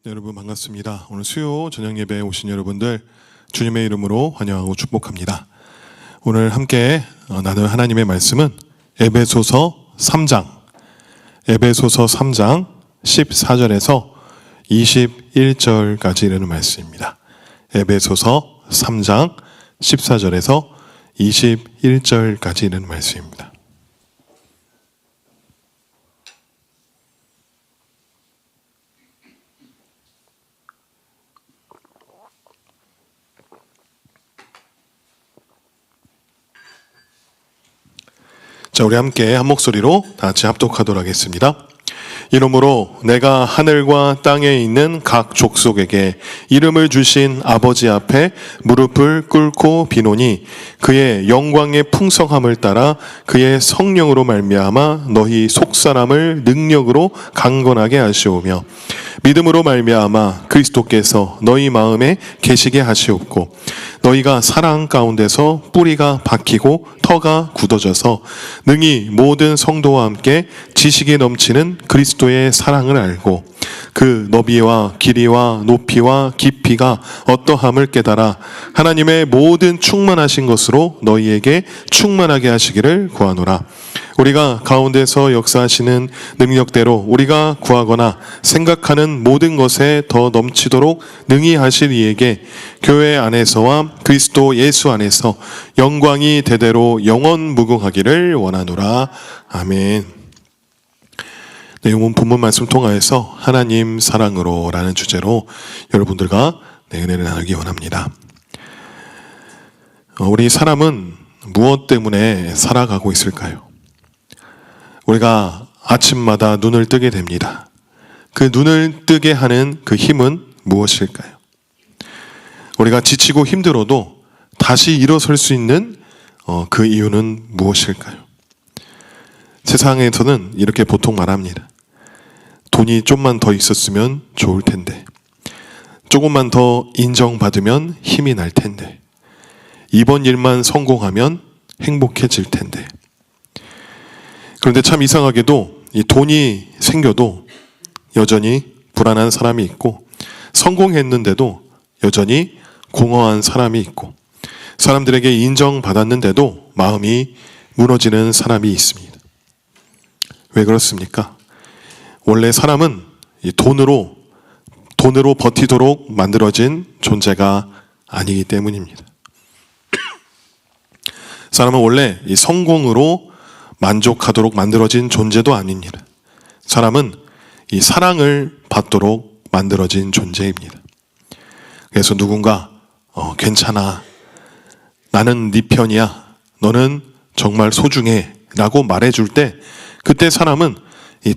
네, 여러분 반갑습니다. 오늘 수요 저녁 예배에 오신 여러분들 주님의 이름으로 환영하고 축복합니다. 오늘 함께 나눌 하나님의 말씀은 에베소서 3장 14절에서 21절까지 이르는 말씀입니다. 에베소서 3장 14절에서 21절까지 이르는 말씀입니다. 자, 우리 함께 한 목소리로 다 같이 합독하도록 하겠습니다. 이러므로 내가 하늘과 땅에 있는 각 족속에게 이름을 주신 아버지 앞에 무릎을 꿇고 비노니 그의 영광의 풍성함을 따라 그의 성령으로 말미암아 너희 속사람을 능력으로 강건하게 하시오며 믿음으로 말미암아 그리스도께서 너희 마음에 계시게 하시옵고 너희가 사랑 가운데서 뿌리가 박히고 터가 굳어져서 능히 모든 성도와 함께 지식이 넘치는 그리스도의 사랑을 알고 그 너비와 길이와 높이와 깊이가 어떠함을 깨달아 하나님의 모든 충만하신 것으로 너희에게 충만하게 하시기를 구하노라. 우리가 가운데서 역사하시는 능력대로 우리가 구하거나 생각하는 모든 것에 더 넘치도록 능히 하실 이에게 교회 안에서와 그리스도 예수 안에서 영광이 대대로 영원 무궁하기를 원하노라. 아멘. 네, 오늘 본문 말씀 통하여서 하나님 사랑으로 라는 주제로 여러분들과 은혜를 나누기 원합니다. 우리 사람은 무엇 때문에 살아가고 있을까요? 우리가 아침마다 눈을 뜨게 됩니다. 그 눈을 뜨게 하는 그 힘은 무엇일까요? 우리가 지치고 힘들어도 다시 일어설 수 있는 그 이유는 무엇일까요? 세상에서는 이렇게 보통 말합니다. 돈이 좀만 더 있었으면 좋을 텐데, 조금만 더 인정받으면 힘이 날 텐데, 이번 일만 성공하면 행복해질 텐데. 그런데 참 이상하게도 이 돈이 생겨도 여전히 불안한 사람이 있고, 성공했는데도 여전히 공허한 사람이 있고, 사람들에게 인정받았는데도 마음이 무너지는 사람이 있습니다. 왜 그렇습니까? 원래 사람은 이 돈으로 버티도록 만들어진 존재가 아니기 때문입니다. 사람은 원래 이 성공으로 만족하도록 만들어진 존재도 아닙니다. 사람은 이 사랑을 받도록 만들어진 존재입니다. 그래서 누군가 괜찮아, 나는 네 편이야, 너는 정말 소중해 라고 말해줄 때 그때 사람은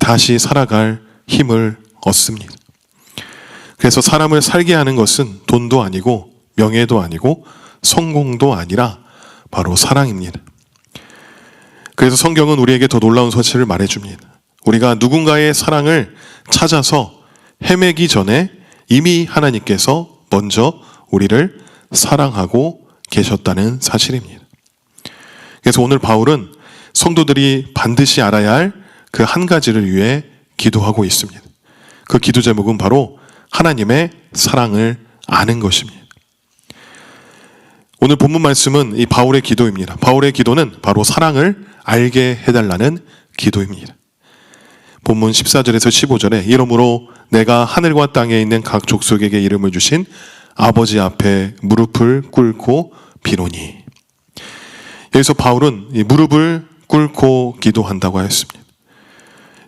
다시 살아갈 힘을 얻습니다. 그래서 사람을 살게 하는 것은 돈도 아니고 명예도 아니고 성공도 아니라 바로 사랑입니다. 그래서 성경은 우리에게 더 놀라운 사실을 말해줍니다. 우리가 누군가의 사랑을 찾아서 헤매기 전에 이미 하나님께서 먼저 우리를 사랑하고 계셨다는 사실입니다. 그래서 오늘 바울은 성도들이 반드시 알아야 할 그 한 가지를 위해 기도하고 있습니다. 그 기도 제목은 바로 하나님의 사랑을 아는 것입니다. 오늘 본문 말씀은 이 바울의 기도입니다. 바울의 기도는 바로 사랑을 알게 해달라는 기도입니다. 본문 14절에서 15절에 이러므로 내가 하늘과 땅에 있는 각 족속에게 이름을 주신 아버지 앞에 무릎을 꿇고 비노니. 여기서 바울은 이 무릎을 꿇고 기도한다고 하였습니다.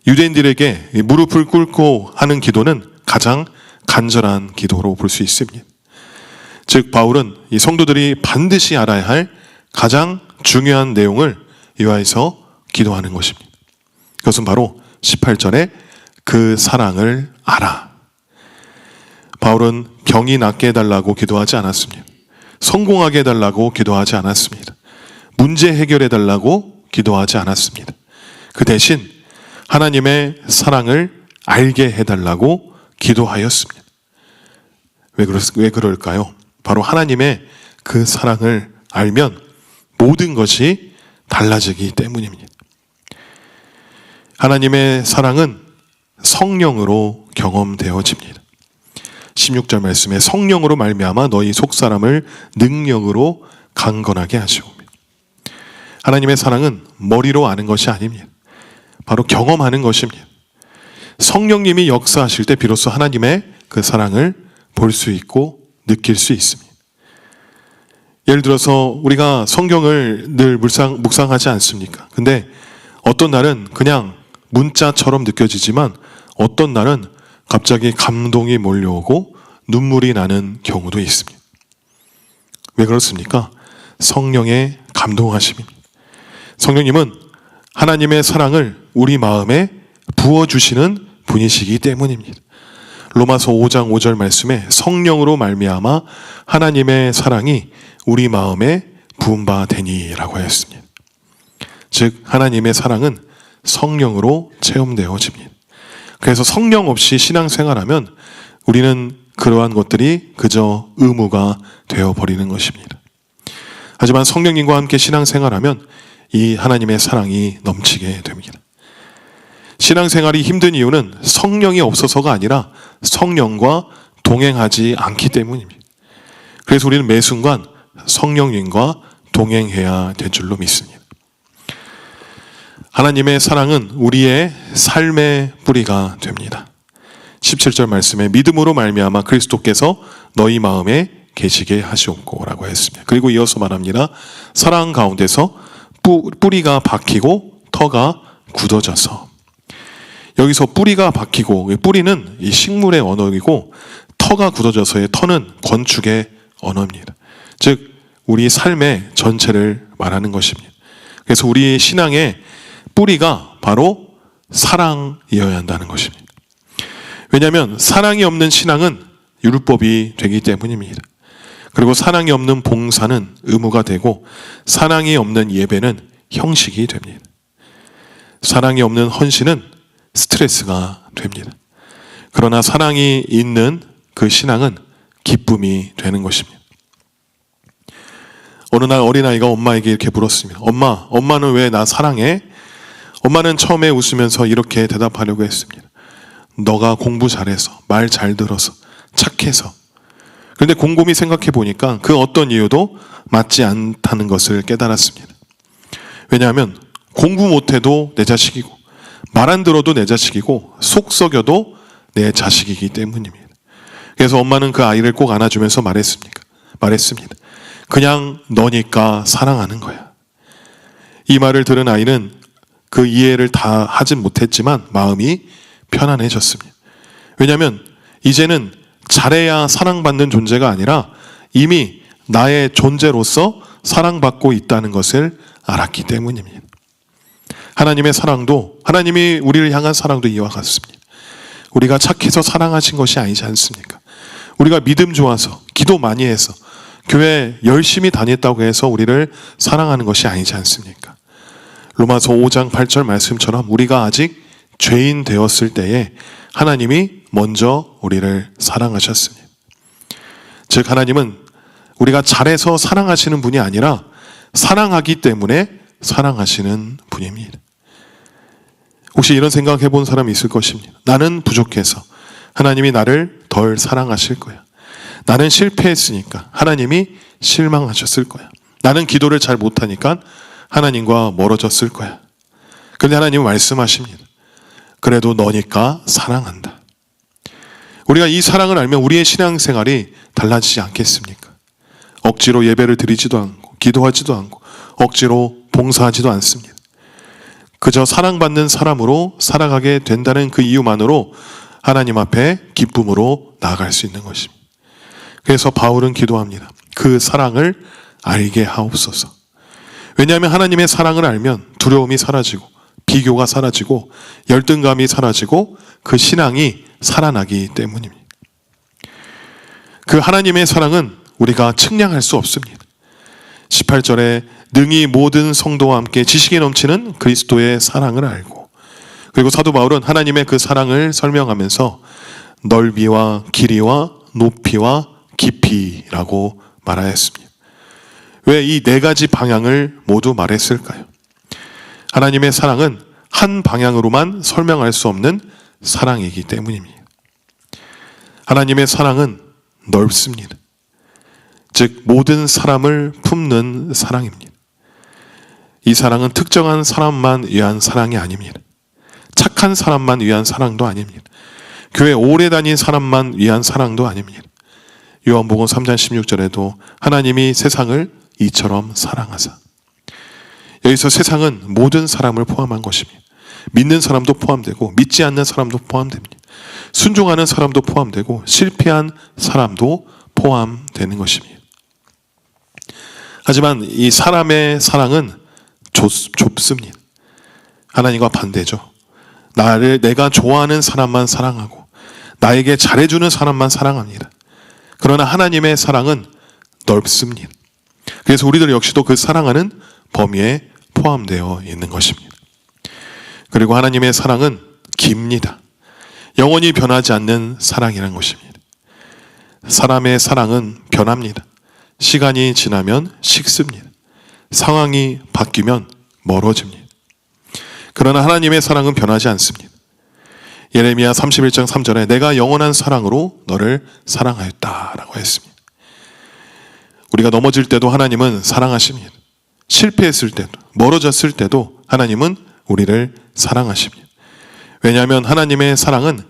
유대인들에게 무릎을 꿇고 하는 기도는 가장 간절한 기도로 볼 수 있습니다. 즉 바울은 이 성도들이 반드시 알아야 할 가장 중요한 내용을 이와에서 기도하는 것입니다. 그것은 바로 18절에 그 사랑을 알아. 바울은 병이 낫게 해달라고 기도하지 않았습니다. 성공하게 해달라고 기도하지 않았습니다. 문제 해결해달라고 기도하지 않았습니다. 그 대신 하나님의 사랑을 알게 해달라고 기도하였습니다. 왜 그럴까요? 바로 하나님의 그 사랑을 알면 모든 것이 달라지기 때문입니다. 하나님의 사랑은 성령으로 경험되어집니다. 16절 말씀에 성령으로 말미암아 너희 속사람을 능력으로 강건하게 하시오며. 하나님의 사랑은 머리로 아는 것이 아닙니다. 바로 경험하는 것입니다. 성령님이 역사하실 때 비로소 하나님의 그 사랑을 볼 수 있고 느낄 수 있습니다. 예를 들어서 우리가 성경을 늘 묵상하지 않습니까? 근데 어떤 날은 그냥 문자처럼 느껴지지만 어떤 날은 갑자기 감동이 몰려오고 눈물이 나는 경우도 있습니다. 왜 그렇습니까? 성령의 감동하심입니다. 성령님은 하나님의 사랑을 우리 마음에 부어주시는 분이시기 때문입니다. 로마서 5장 5절 말씀에 성령으로 말미암아 하나님의 사랑이 우리 마음에 부은 바 되니라고 하였습니다. 즉 하나님의 사랑은 성령으로 체험되어집니다. 그래서 성령 없이 신앙생활하면 우리는 그러한 것들이 그저 의무가 되어버리는 것입니다. 하지만 성령님과 함께 신앙생활하면 이 하나님의 사랑이 넘치게 됩니다. 신앙생활이 힘든 이유는 성령이 없어서가 아니라 성령과 동행하지 않기 때문입니다. 그래서 우리는 매 순간 성령님과 동행해야 될 줄로 믿습니다. 하나님의 사랑은 우리의 삶의 뿌리가 됩니다. 17절 말씀에 믿음으로 말미암아 그리스도께서 너희 마음에 계시게 하시옵고라고 했습니다. 그리고 이어서 말합니다. 사랑 가운데서 뿌리가 박히고 터가 굳어져서. 여기서 뿌리가 박히고, 뿌리는 이 식물의 언어이고 터가 굳어져서의 터는 건축의 언어입니다. 즉 우리 삶의 전체를 말하는 것입니다. 그래서 우리의 신앙의 뿌리가 바로 사랑이어야 한다는 것입니다. 왜냐하면 사랑이 없는 신앙은 율법이 되기 때문입니다. 그리고 사랑이 없는 봉사는 의무가 되고 사랑이 없는 예배는 형식이 됩니다. 사랑이 없는 헌신은 스트레스가 됩니다. 그러나 사랑이 있는 그 신앙은 기쁨이 되는 것입니다. 어느 날 어린아이가 엄마에게 이렇게 물었습니다. 엄마는 왜 나 사랑해? 엄마는 처음에 웃으면서 이렇게 대답하려고 했습니다. 너가 공부 잘해서, 말 잘 들어서, 착해서. 그런데 곰곰이 생각해 보니까 그 어떤 이유도 맞지 않다는 것을 깨달았습니다. 왜냐하면 공부 못해도 내 자식이고 말 안 들어도 내 자식이고 속 썩여도 내 자식이기 때문입니다. 그래서 엄마는 그 아이를 꼭 안아주면서 말했습니다. 그냥 너니까 사랑하는 거야. 이 말을 들은 아이는 그 이해를 다 하진 못했지만 마음이 편안해졌습니다. 왜냐하면 이제는 잘해야 사랑받는 존재가 아니라 이미 나의 존재로서 사랑받고 있다는 것을 알았기 때문입니다. 하나님의 사랑도, 하나님이 우리를 향한 사랑도 이와 같습니다. 우리가 착해서 사랑하신 것이 아니지 않습니까? 우리가 믿음 좋아서, 기도 많이 해서, 교회 열심히 다녔다고 해서 우리를 사랑하는 것이 아니지 않습니까? 로마서 5장 8절 말씀처럼 우리가 아직 죄인 되었을 때에 하나님이 먼저 우리를 사랑하셨습니다. 즉 하나님은 우리가 잘해서 사랑하시는 분이 아니라 사랑하기 때문에 사랑하시는 분입니다. 혹시 이런 생각 해본 사람이 있을 것입니다. 나는 부족해서 하나님이 나를 덜 사랑하실 거야. 나는 실패했으니까 하나님이 실망하셨을 거야. 나는 기도를 잘 못하니까 하나님과 멀어졌을 거야. 그런데 하나님은 말씀하십니다. 그래도 너니까 사랑한다. 우리가 이 사랑을 알면 우리의 신앙생활이 달라지지 않겠습니까? 억지로 예배를 드리지도 않고 기도하지도 않고 억지로 봉사하지도 않습니다. 그저 사랑받는 사람으로 살아가게 된다는 그 이유만으로 하나님 앞에 기쁨으로 나아갈 수 있는 것입니다. 그래서 바울은 기도합니다. 그 사랑을 알게 하옵소서. 왜냐하면 하나님의 사랑을 알면 두려움이 사라지고 비교가 사라지고 열등감이 사라지고 그 신앙이 살아나기 때문입니다. 그 하나님의 사랑은 우리가 측량할 수 없습니다. 18절에 능히 모든 성도와 함께 지식이 넘치는 그리스도의 사랑을 알고, 그리고 사도 바울은 하나님의 그 사랑을 설명하면서 넓이와 길이와 높이와 깊이라고 말하였습니다. 왜 이 네 가지 방향을 모두 말했을까요? 하나님의 사랑은 한 방향으로만 설명할 수 없는 사랑이기 때문입니다. 하나님의 사랑은 넓습니다. 즉 모든 사람을 품는 사랑입니다. 이 사랑은 특정한 사람만 위한 사랑이 아닙니다. 착한 사람만 위한 사랑도 아닙니다. 교회 오래 다닌 사람만 위한 사랑도 아닙니다. 요한복음 3장 16절에도 하나님이 세상을 이처럼 사랑하사. 여기서 세상은 모든 사람을 포함한 것입니다. 믿는 사람도 포함되고 믿지 않는 사람도 포함됩니다. 순종하는 사람도 포함되고 실패한 사람도 포함되는 것입니다. 하지만 이 사람의 사랑은 좁습니다. 하나님과 반대죠. 내가 좋아하는 사람만 사랑하고 나에게 잘해주는 사람만 사랑합니다. 그러나 하나님의 사랑은 넓습니다. 그래서 우리들 역시도 그 사랑하는 범위에 포함되어 있는 것입니다. 그리고 하나님의 사랑은 깁니다. 영원히 변하지 않는 사랑이라는 것입니다. 사람의 사랑은 변합니다. 시간이 지나면 식습니다. 상황이 바뀌면 멀어집니다. 그러나 하나님의 사랑은 변하지 않습니다. 예레미야 31장 3절에 내가 영원한 사랑으로 너를 사랑하였다라고 했습니다. 우리가 넘어질 때도 하나님은 사랑하십니다. 실패했을 때도, 멀어졌을 때도 하나님은 우리를 사랑하십니다. 왜냐하면 하나님의 사랑은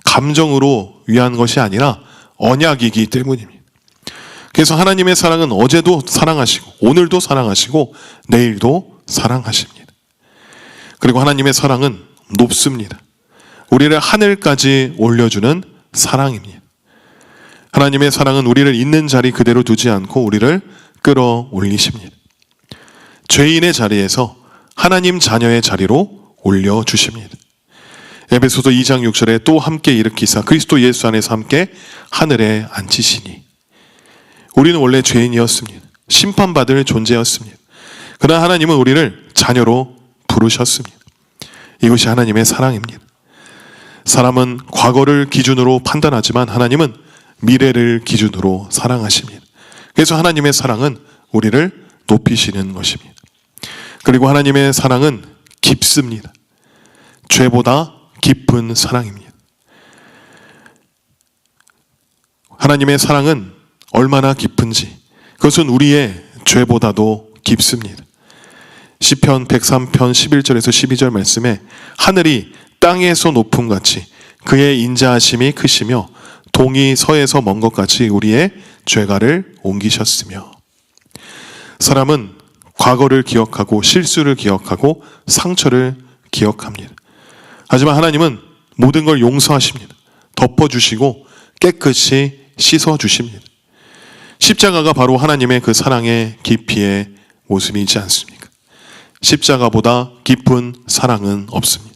감정으로 위한 것이 아니라 언약이기 때문입니다. 그래서 하나님의 사랑은 어제도 사랑하시고 오늘도 사랑하시고 내일도 사랑하십니다. 그리고 하나님의 사랑은 높습니다. 우리를 하늘까지 올려주는 사랑입니다. 하나님의 사랑은 우리를 있는 자리 그대로 두지 않고 우리를 끌어올리십니다. 죄인의 자리에서 하나님 자녀의 자리로 올려주십니다. 에베소서 2장 6절에 또 함께 일으키사 그리스도 예수 안에서 함께 하늘에 앉히시니. 우리는 원래 죄인이었습니다. 심판받을 존재였습니다. 그러나 하나님은 우리를 자녀로 부르셨습니다. 이것이 하나님의 사랑입니다. 사람은 과거를 기준으로 판단하지만 하나님은 미래를 기준으로 사랑하십니다. 그래서 하나님의 사랑은 우리를 높이시는 것입니다. 그리고 하나님의 사랑은 깊습니다. 죄보다 깊은 사랑입니다. 하나님의 사랑은 얼마나 깊은지 그것은 우리의 죄보다도 깊습니다. 시편 103편 11절에서 12절 말씀에 하늘이 땅에서 높음 같이 그의 인자하심이 크시며 동이 서에서 먼 것 같이 우리의 죄가를 옮기셨으며. 사람은 과거를 기억하고 실수를 기억하고 상처를 기억합니다. 하지만 하나님은 모든 걸 용서하십니다. 덮어주시고 깨끗이 씻어주십니다. 십자가가 바로 하나님의 그 사랑의 깊이의 모습이지 않습니까? 십자가보다 깊은 사랑은 없습니다.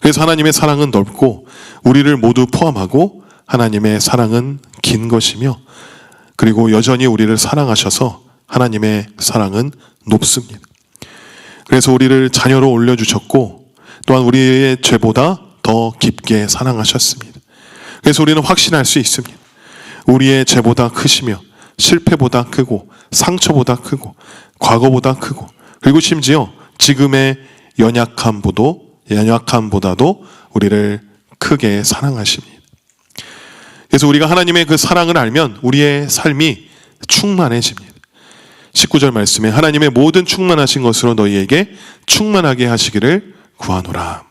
그래서 하나님의 사랑은 넓고 우리를 모두 포함하고 하나님의 사랑은 긴 것이며 그리고 여전히 우리를 사랑하셔서 하나님의 사랑은 높습니다. 그래서 우리를 자녀로 올려주셨고 또한 우리의 죄보다 더 깊게 사랑하셨습니다. 그래서 우리는 확신할 수 있습니다. 우리의 죄보다 크시며 실패보다 크고 상처보다 크고 과거보다 크고 그리고 심지어 지금의 연약함보다도 우리를 크게 사랑하십니다. 그래서 우리가 하나님의 그 사랑을 알면 우리의 삶이 충만해집니다. 19절 말씀에 하나님의 모든 충만하신 것으로 너희에게 충만하게 하시기를 구하노라.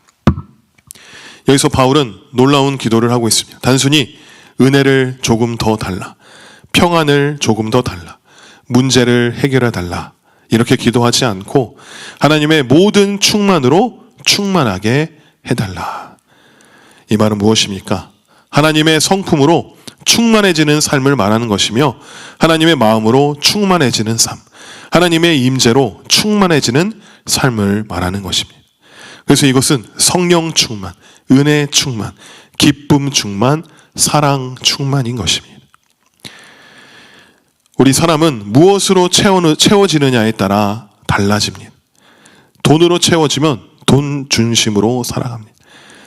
여기서 바울은 놀라운 기도를 하고 있습니다. 단순히 은혜를 조금 더 달라, 평안을 조금 더 달라, 문제를 해결해 달라 이렇게 기도하지 않고 하나님의 모든 충만으로 충만하게 해달라. 이 말은 무엇입니까? 하나님의 성품으로 충만해지는 삶을 말하는 것이며 하나님의 마음으로 충만해지는 삶, 하나님의 임재로 충만해지는 삶을 말하는 것입니다. 그래서 이것은 성령 충만, 은혜 충만, 기쁨 충만, 사랑 충만인 것입니다. 우리 사람은 무엇으로 채워지느냐에 따라 달라집니다. 돈으로 채워지면 돈 중심으로 살아갑니다.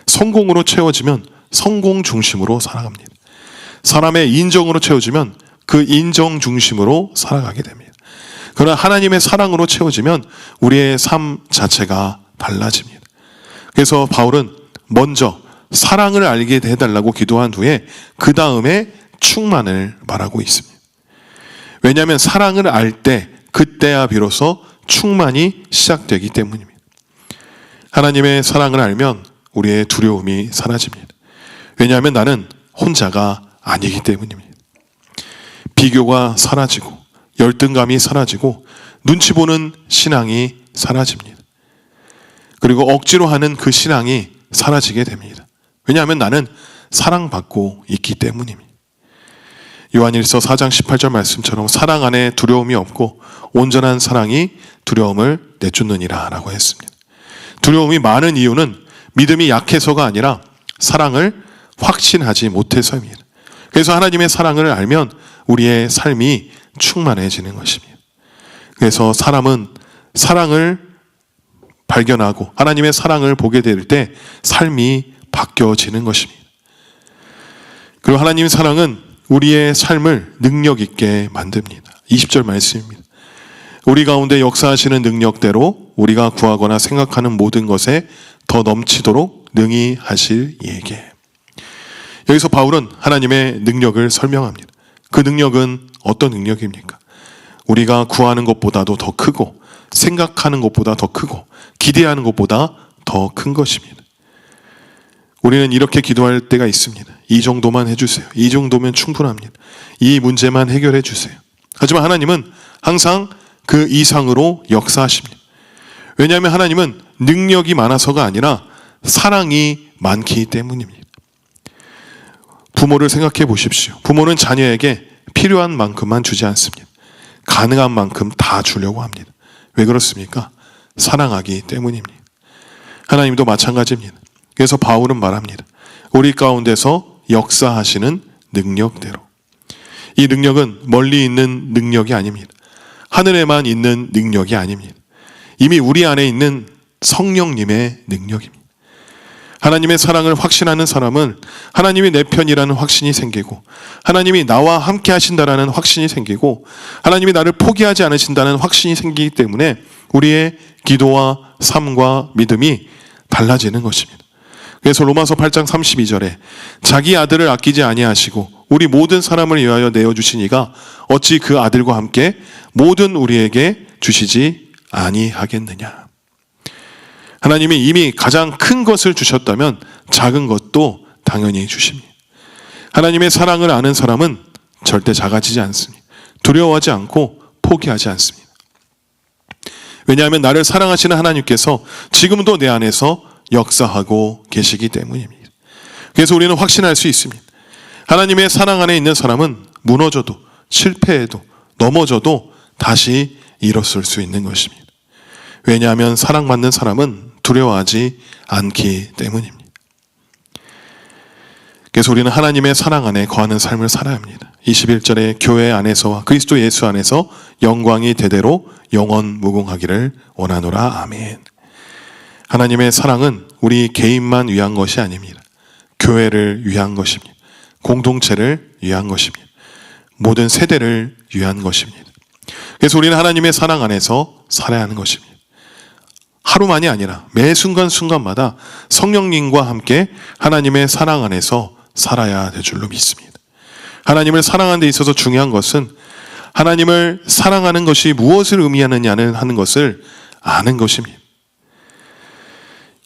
성공으로 채워지면 성공 중심으로 살아갑니다. 사람의 인정으로 채워지면 그 인정 중심으로 살아가게 됩니다. 그러나 하나님의 사랑으로 채워지면 우리의 삶 자체가 달라집니다. 그래서 바울은 먼저 사랑을 알게 해달라고 기도한 후에 그 다음에 충만을 말하고 있습니다. 왜냐하면 사랑을 알 때 그때야 비로소 충만이 시작되기 때문입니다. 하나님의 사랑을 알면 우리의 두려움이 사라집니다. 왜냐하면 나는 혼자가 아니기 때문입니다. 비교가 사라지고 열등감이 사라지고 눈치 보는 신앙이 사라집니다. 그리고 억지로 하는 그 신앙이 사라지게 됩니다. 왜냐하면 나는 사랑받고 있기 때문입니다. 요한일서 4장 18절 말씀처럼 사랑 안에 두려움이 없고 온전한 사랑이 두려움을 내쫓느니라 라고 했습니다. 두려움이 많은 이유는 믿음이 약해서가 아니라 사랑을 확신하지 못해서입니다. 그래서 하나님의 사랑을 알면 우리의 삶이 충만해지는 것입니다. 그래서 사람은 사랑을 발견하고 하나님의 사랑을 보게 될 때 삶이 바뀌어지는 것입니다. 그리고 하나님의 사랑은 우리의 삶을 능력 있게 만듭니다. 20절 말씀입니다. 우리 가운데 역사하시는 능력대로 우리가 구하거나 생각하는 모든 것에 더 넘치도록 능히 하실 이에게. 여기서 바울은 하나님의 능력을 설명합니다. 그 능력은 어떤 능력입니까? 우리가 구하는 것보다도 더 크고 생각하는 것보다 더 크고 기대하는 것보다 더 큰 것입니다. 우리는 이렇게 기도할 때가 있습니다. 이 정도만 해주세요. 이 정도면 충분합니다. 이 문제만 해결해 주세요. 하지만 하나님은 항상 그 이상으로 역사하십니다. 왜냐하면 하나님은 능력이 많아서가 아니라 사랑이 많기 때문입니다. 부모를 생각해 보십시오. 부모는 자녀에게 필요한 만큼만 주지 않습니다. 가능한 만큼 다 주려고 합니다. 왜 그렇습니까? 사랑하기 때문입니다. 하나님도 마찬가지입니다. 그래서 바울은 말합니다. 우리 가운데서 역사하시는 능력대로. 이 능력은 멀리 있는 능력이 아닙니다. 하늘에만 있는 능력이 아닙니다. 이미 우리 안에 있는 성령님의 능력입니다. 하나님의 사랑을 확신하는 사람은 하나님이 내 편이라는 확신이 생기고 하나님이 나와 함께 하신다라는 확신이 생기고 하나님이 나를 포기하지 않으신다는 확신이 생기기 때문에 우리의 기도와 삶과 믿음이 달라지는 것입니다. 그래서 로마서 8장 32절에 자기 아들을 아끼지 아니하시고 우리 모든 사람을 위하여 내어주신 이가 어찌 그 아들과 함께 모든 우리에게 주시지 아니하겠느냐. 하나님이 이미 가장 큰 것을 주셨다면 작은 것도 당연히 주십니다. 하나님의 사랑을 아는 사람은 절대 작아지지 않습니다. 두려워하지 않고 포기하지 않습니다. 왜냐하면 나를 사랑하시는 하나님께서 지금도 내 안에서 역사하고 계시기 때문입니다. 그래서 우리는 확신할 수 있습니다. 하나님의 사랑 안에 있는 사람은 무너져도 실패해도 넘어져도 다시 일어설 수 있는 것입니다. 왜냐하면 사랑받는 사람은 두려워하지 않기 때문입니다. 그래서 우리는 하나님의 사랑 안에 거하는 삶을 살아야 합니다. 21절에 교회 안에서와 그리스도 예수 안에서 영광이 대대로 영원 무궁하기를 원하노라. 아멘. 하나님의 사랑은 우리 개인만 위한 것이 아닙니다. 교회를 위한 것입니다. 공동체를 위한 것입니다. 모든 세대를 위한 것입니다. 그래서 우리는 하나님의 사랑 안에서 살아야 하는 것입니다. 하루만이 아니라 매 순간순간마다 성령님과 함께 하나님의 사랑 안에서 살아야 될 줄로 믿습니다. 하나님을 사랑하는 데 있어서 중요한 것은 하나님을 사랑하는 것이 무엇을 의미하느냐는 하는 것을 아는 것입니다.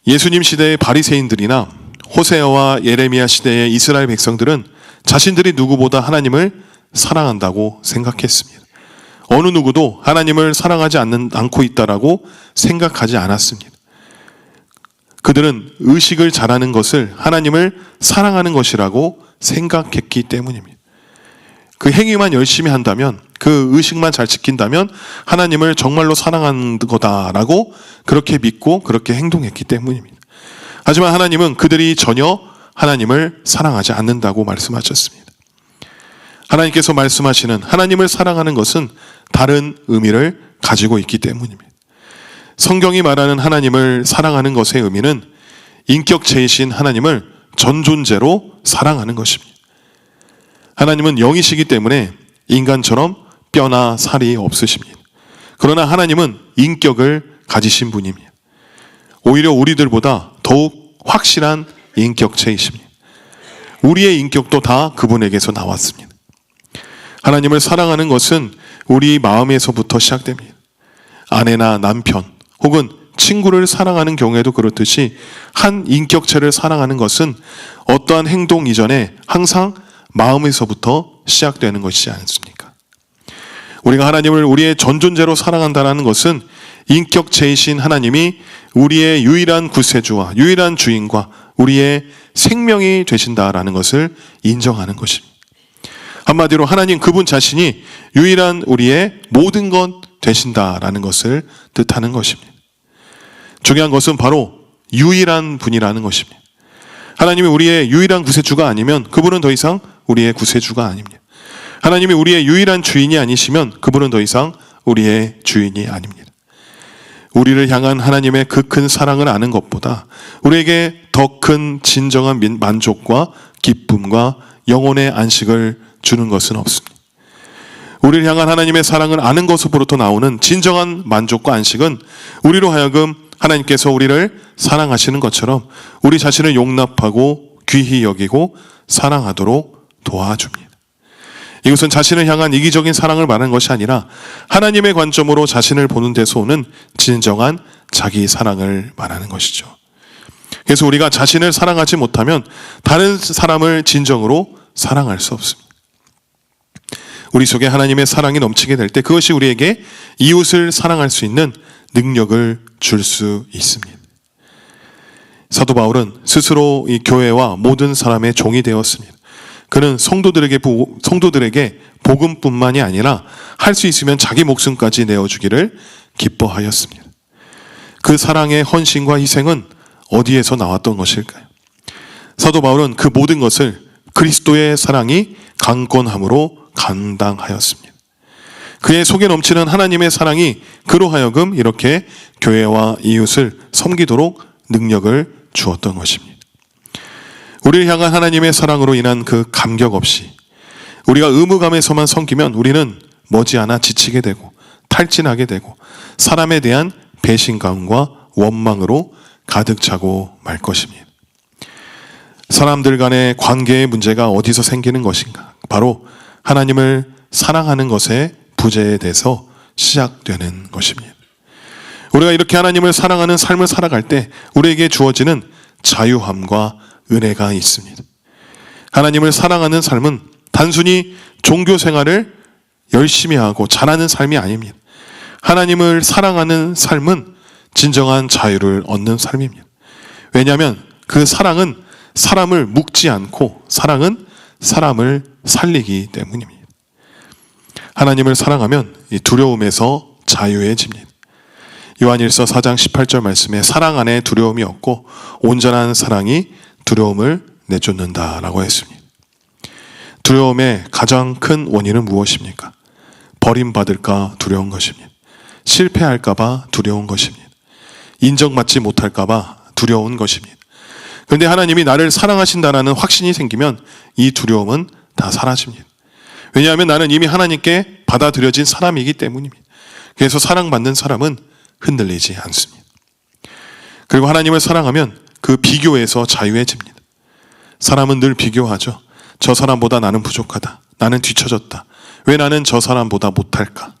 예수님 시대의 바리새인들이나 호세아와 예레미야 시대의 이스라엘 백성들은 자신들이 누구보다 하나님을 사랑한다고 생각했습니다. 어느 누구도 하나님을 사랑하지 않고 있다라고 생각하지 않았습니다. 그들은 의식을 잘하는 것을 하나님을 사랑하는 것이라고 생각했기 때문입니다. 그 행위만 열심히 한다면, 그 의식만 잘 지킨다면 하나님을 정말로 사랑하는 거다라고 그렇게 믿고 그렇게 행동했기 때문입니다. 하지만 하나님은 그들이 전혀 하나님을 사랑하지 않는다고 말씀하셨습니다. 하나님께서 말씀하시는 하나님을 사랑하는 것은 다른 의미를 가지고 있기 때문입니다. 성경이 말하는 하나님을 사랑하는 것의 의미는 인격체이신 하나님을 전존재로 사랑하는 것입니다. 하나님은 영이시기 때문에 인간처럼 뼈나 살이 없으십니다. 그러나 하나님은 인격을 가지신 분입니다. 오히려 우리들보다 더욱 확실한 인격체이십니다. 우리의 인격도 다 그분에게서 나왔습니다. 하나님을 사랑하는 것은 우리 마음에서부터 시작됩니다. 아내나 남편 혹은 친구를 사랑하는 경우에도 그렇듯이 한 인격체를 사랑하는 것은 어떠한 행동 이전에 항상 마음에서부터 시작되는 것이지 않습니까? 우리가 하나님을 우리의 전존재로 사랑한다는 것은 인격체이신 하나님이 우리의 유일한 구세주와 유일한 주인과 우리의 생명이 되신다라는 것을 인정하는 것입니다. 한마디로 하나님 그분 자신이 유일한 우리의 모든 것 되신다라는 것을 뜻하는 것입니다. 중요한 것은 바로 유일한 분이라는 것입니다. 하나님이 우리의 유일한 구세주가 아니면 그분은 더 이상 우리의 구세주가 아닙니다. 하나님이 우리의 유일한 주인이 아니시면 그분은 더 이상 우리의 주인이 아닙니다. 우리를 향한 하나님의 그 큰 사랑을 아는 것보다 우리에게 더 큰 진정한 만족과 기쁨과 영혼의 안식을 주는 것은 없습니다. 우리를 향한 하나님의 사랑을 아는 것으로부터 나오는 진정한 만족과 안식은 우리로 하여금 하나님께서 우리를 사랑하시는 것처럼 우리 자신을 용납하고 귀히 여기고 사랑하도록 도와줍니다. 이것은 자신을 향한 이기적인 사랑을 말하는 것이 아니라 하나님의 관점으로 자신을 보는 데서 오는 진정한 자기 사랑을 말하는 것이죠. 그래서 우리가 자신을 사랑하지 못하면 다른 사람을 진정으로 사랑할 수 없습니다. 우리 속에 하나님의 사랑이 넘치게 될 때 그것이 우리에게 이웃을 사랑할 수 있는 능력을 줄 수 있습니다. 사도 바울은 스스로 이 교회와 모든 사람의 종이 되었습니다. 그는 성도들에게 복음뿐만이 아니라 할 수 있으면 자기 목숨까지 내어주기를 기뻐하였습니다. 그 사랑의 헌신과 희생은 어디에서 나왔던 것일까요? 사도 바울은 그 모든 것을 그리스도의 사랑이 강권함으로 감당하였습니다. 그의 속에 넘치는 하나님의 사랑이 그로 하여금 이렇게 교회와 이웃을 섬기도록 능력을 주었던 것입니다. 우리를 향한 하나님의 사랑으로 인한 그 감격 없이 우리가 의무감에서만 섬기면 우리는 머지않아 지치게 되고 탈진하게 되고 사람에 대한 배신감과 원망으로 가득 차고 말 것입니다. 사람들 간의 관계의 문제가 어디서 생기는 것인가? 바로 하나님을 사랑하는 것의 부재에 대해서 시작되는 것입니다. 우리가 이렇게 하나님을 사랑하는 삶을 살아갈 때 우리에게 주어지는 자유함과 은혜가 있습니다. 하나님을 사랑하는 삶은 단순히 종교 생활을 열심히 하고 잘하는 삶이 아닙니다. 하나님을 사랑하는 삶은 진정한 자유를 얻는 삶입니다. 왜냐하면 그 사랑은 사람을 묶지 않고 사랑은 사람을 살리기 때문입니다. 하나님을 사랑하면 이 두려움에서 자유해집니다. 요한일서 4장 18절 말씀에 사랑 안에 두려움이 없고 온전한 사랑이 두려움을 내쫓는다라고 했습니다. 두려움의 가장 큰 원인은 무엇입니까? 버림받을까 두려운 것입니다. 실패할까 봐 두려운 것입니다. 인정받지 못할까 봐 두려운 것입니다. 그런데 하나님이 나를 사랑하신다는 확신이 생기면 이 두려움은 다 사라집니다. 왜냐하면 나는 이미 하나님께 받아들여진 사람이기 때문입니다. 그래서 사랑받는 사람은 흔들리지 않습니다. 그리고 하나님을 사랑하면 그 비교에서 자유해집니다. 사람은 늘 비교하죠. 저 사람보다 나는 부족하다. 나는 뒤처졌다. 왜 나는 저 사람보다 못할까?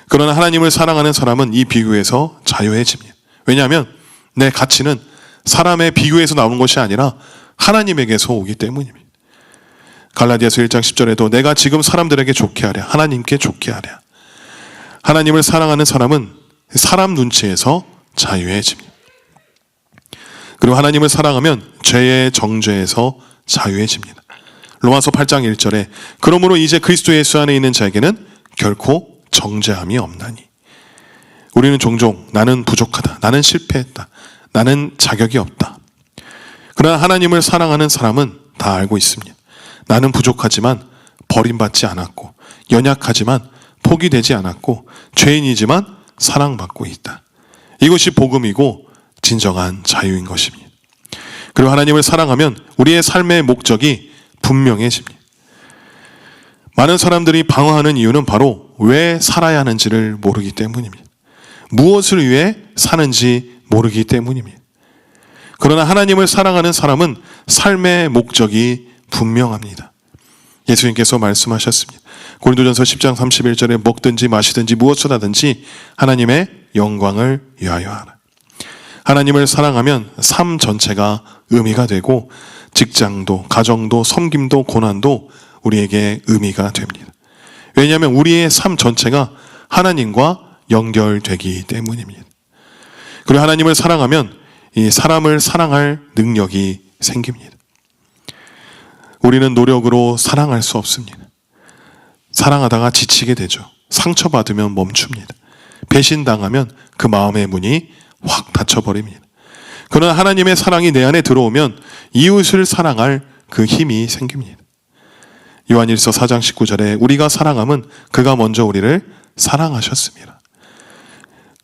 그러나 하나님을 사랑하는 사람은 이 비교에서 자유해집니다. 왜냐하면 내 가치는 사람의 비교에서 나오는 것이 아니라 하나님에게서 오기 때문입니다. 갈라디아서 1장 10절에도 내가 지금 사람들에게 좋게 하랴 하나님께 좋게 하랴. 하나님을 사랑하는 사람은 사람 눈치에서 자유해집니다. 그리고 하나님을 사랑하면 죄의 정죄에서 자유해집니다. 로마서 8장 1절에 그러므로 이제 그리스도 예수 안에 있는 자에게는 결코 정죄함이 없나니. 우리는 종종 나는 부족하다. 나는 실패했다. 나는 자격이 없다. 그러나 하나님을 사랑하는 사람은 다 알고 있습니다. 나는 부족하지만 버림받지 않았고 연약하지만 포기되지 않았고 죄인이지만 사랑받고 있다. 이것이 복음이고 진정한 자유인 것입니다. 그리고 하나님을 사랑하면 우리의 삶의 목적이 분명해집니다. 많은 사람들이 방황하는 이유는 바로 왜 살아야 하는지를 모르기 때문입니다. 무엇을 위해 사는지 모르기 때문입니다. 그러나 하나님을 사랑하는 사람은 삶의 목적이 분명합니다. 예수님께서 말씀하셨습니다. 고린도전서 10장 31절에 먹든지 마시든지 무엇을 하든지 하나님의 영광을 위하여 하라. 하나님을 사랑하면 삶 전체가 의미가 되고 직장도, 가정도, 섬김도, 고난도 우리에게 의미가 됩니다. 왜냐하면 우리의 삶 전체가 하나님과 연결되기 때문입니다. 그리고 하나님을 사랑하면 이 사람을 사랑할 능력이 생깁니다. 우리는 노력으로 사랑할 수 없습니다. 사랑하다가 지치게 되죠. 상처받으면 멈춥니다. 배신당하면 그 마음의 문이 확 닫혀버립니다. 그러나 하나님의 사랑이 내 안에 들어오면 이웃을 사랑할 그 힘이 생깁니다. 요한일서 4장 19절에 우리가 사랑함은 그가 먼저 우리를 사랑하셨습니다.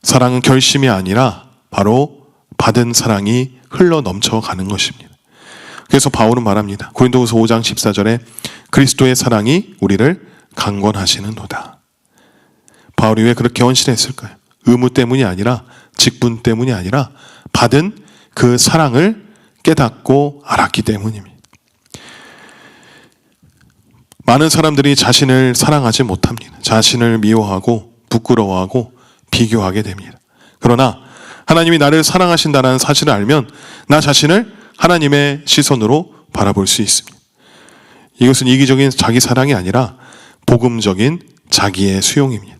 사랑은 결심이 아니라 바로 받은 사랑이 흘러 넘쳐가는 것입니다. 그래서 바울은 말합니다. 고린도후서 5장 14절에 그리스도의 사랑이 우리를 강권하시는도다. 바울이 왜 그렇게 헌신했을까요? 의무 때문이 아니라 직분 때문이 아니라 받은 그 사랑을 깨닫고 알았기 때문입니다. 많은 사람들이 자신을 사랑하지 못합니다. 자신을 미워하고 부끄러워하고 비교하게 됩니다. 그러나 하나님이 나를 사랑하신다는 사실을 알면 나 자신을 하나님의 시선으로 바라볼 수 있습니다. 이것은 이기적인 자기 사랑이 아니라 복음적인 자기의 수용입니다.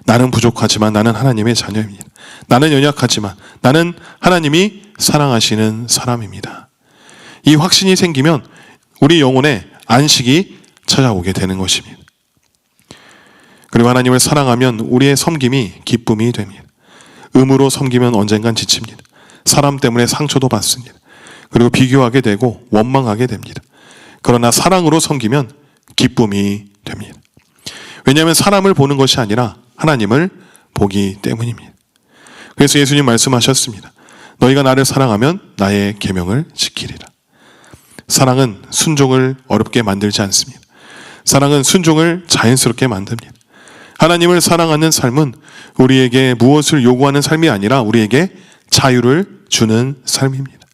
나는 부족하지만 나는 하나님의 자녀입니다. 나는 연약하지만 나는 하나님이 사랑하시는 사람입니다. 이 확신이 생기면 우리 영혼에 안식이 찾아오게 되는 것입니다. 그리고 하나님을 사랑하면 우리의 섬김이 기쁨이 됩니다. 의무로 섬기면 언젠간 지칩니다. 사람 때문에 상처도 받습니다. 그리고 비교하게 되고 원망하게 됩니다. 그러나 사랑으로 섬기면 기쁨이 됩니다. 왜냐하면 사람을 보는 것이 아니라 하나님을 보기 때문입니다. 그래서 예수님 말씀하셨습니다. 너희가 나를 사랑하면 나의 계명을 지키리라. 사랑은 순종을 어렵게 만들지 않습니다. 사랑은 순종을 자연스럽게 만듭니다. 하나님을 사랑하는 삶은 우리에게 무엇을 요구하는 삶이 아니라 우리에게 자유를 주는 삶입니다.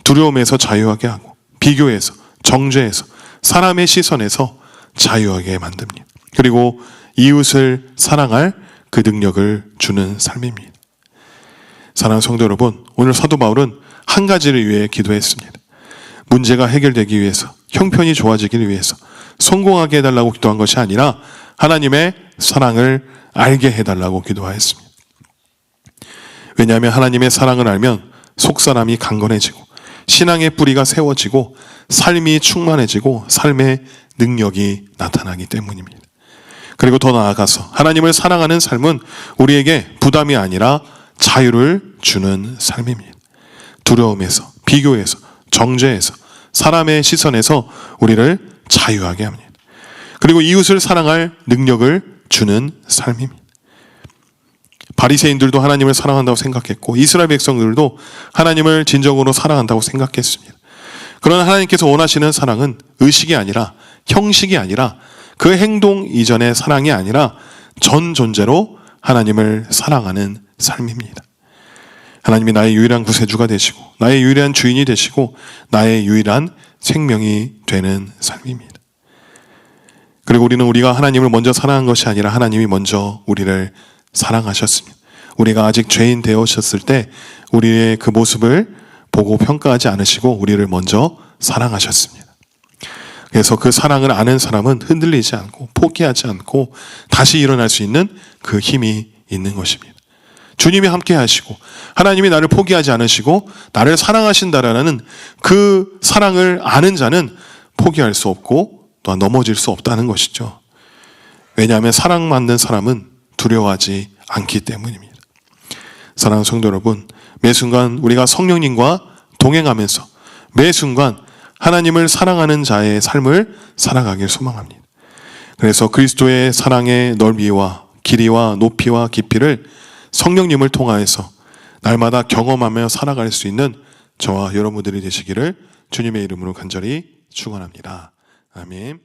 두려움에서 자유하게 하고 비교에서, 정죄에서, 사람의 시선에서 자유하게 만듭니다. 그리고 이웃을 사랑할 그 능력을 주는 삶입니다. 사랑하는 성도 여러분, 오늘 사도 바울은 한 가지를 위해 기도했습니다. 문제가 해결되기 위해서, 형편이 좋아지기 위해서, 성공하게 해달라고 기도한 것이 아니라 하나님의 사랑을 알게 해달라고 기도하였습니다. 왜냐하면 하나님의 사랑을 알면 속사람이 강건해지고 신앙의 뿌리가 세워지고 삶이 충만해지고 삶의 능력이 나타나기 때문입니다. 그리고 더 나아가서 하나님을 사랑하는 삶은 우리에게 부담이 아니라 자유를 주는 삶입니다. 두려움에서, 비교에서, 정죄에서, 사람의 시선에서 우리를 자유하게 합니다. 그리고 이웃을 사랑할 능력을 주는 삶입니다. 바리새인들도 하나님을 사랑한다고 생각했고 이스라엘 백성들도 하나님을 진정으로 사랑한다고 생각했습니다. 그러나 하나님께서 원하시는 사랑은 의식이 아니라 형식이 아니라 그 행동 이전의 사랑이 아니라 전 존재로 하나님을 사랑하는 삶입니다. 하나님이 나의 유일한 구세주가 되시고 나의 유일한 주인이 되시고 나의 유일한 생명이 되는 삶입니다. 그리고 우리가 하나님을 먼저 사랑한 것이 아니라 하나님이 먼저 우리를 사랑하셨습니다. 우리가 아직 죄인 되어졌을 때 우리의 그 모습을 보고 평가하지 않으시고 우리를 먼저 사랑하셨습니다. 그래서 그 사랑을 아는 사람은 흔들리지 않고 포기하지 않고 다시 일어날 수 있는 그 힘이 있는 것입니다. 주님이 함께 하시고 하나님이 나를 포기하지 않으시고 나를 사랑하신다라는 그 사랑을 아는 자는 포기할 수 없고 또한 넘어질 수 없다는 것이죠. 왜냐하면 사랑받는 사람은 두려워하지 않기 때문입니다. 사랑하는 성도 여러분, 매 순간 우리가 성령님과 동행하면서 매 순간 하나님을 사랑하는 자의 삶을 살아가길 소망합니다. 그래서 그리스도의 사랑의 넓이와 길이와 높이와 깊이를 성령님을 통하여서 날마다 경험하며 살아갈 수 있는 저와 여러분들이 되시기를 주님의 이름으로 간절히 축원합니다. 아멘.